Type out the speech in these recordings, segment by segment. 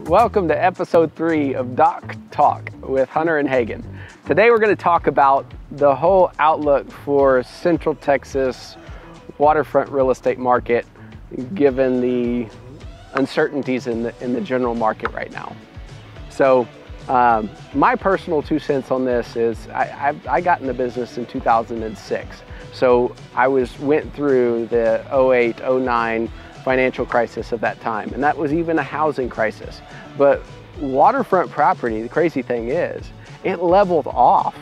Welcome to episode 3 of Doc Talk with Hunter and Hagen. Today we're going to talk about the whole outlook for Central Texas waterfront real estate market, given the uncertainties in the general market right now. So my personal 2 cents on this is I got in the business in 2006. So I went through the 08, 09 financial crisis of that time, and that was even a housing crisis. But waterfront property, the crazy thing is, it leveled off,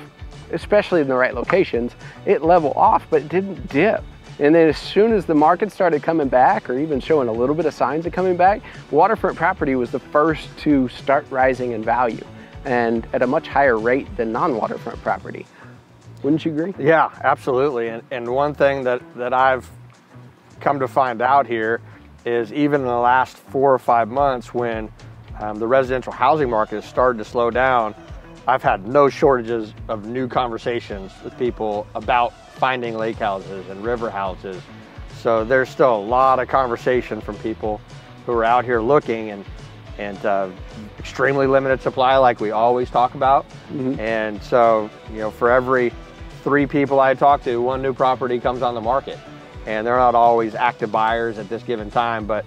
especially in the right locations. It leveled off, but it didn't dip. And then as soon as the market started coming back, or even showing a little bit of signs of coming back, waterfront property was the first to start rising in value, and at a much higher rate than non-waterfront property. Wouldn't you agree? Yeah, absolutely. And one thing that I've come to find out here is even in the last 4 or 5 months, when the residential housing market has started to slow down, I've had no shortages of new conversations with people about finding lake houses and river houses. So there's still a lot of conversation from people who are out here looking, and extremely limited supply, like we always talk about. Mm-hmm. And so, you know, for every 3 people I talk to, 1 new property comes on the market. And they're not always active buyers at this given time, but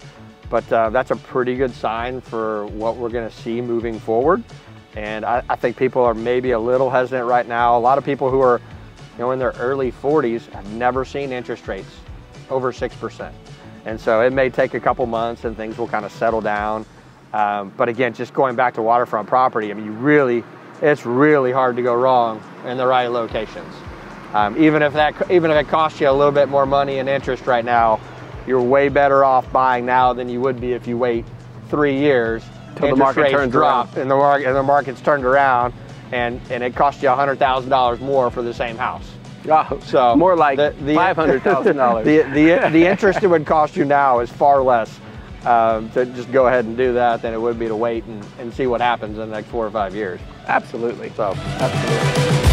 that's a pretty good sign for what we're gonna see moving forward. And I think people are maybe a little hesitant right now. A lot of people who are, you know, in their early 40s have never seen interest rates over 6%. And so it may take a couple months and things will kind of settle down. But again, just going back to waterfront property, I mean, it's really hard to go wrong in the right locations. Even if it costs you a little bit more money in interest right now, you're way better off buying now than you would be if you wait 3 years till the market turns around and the market's turned around, and it costs you $100,000 more for the same house. Oh, so more like $500,000. the interest it would cost you now is far less to just go ahead and do that than it would be to wait and see what happens in the next 4 or 5 years. Absolutely. So absolutely.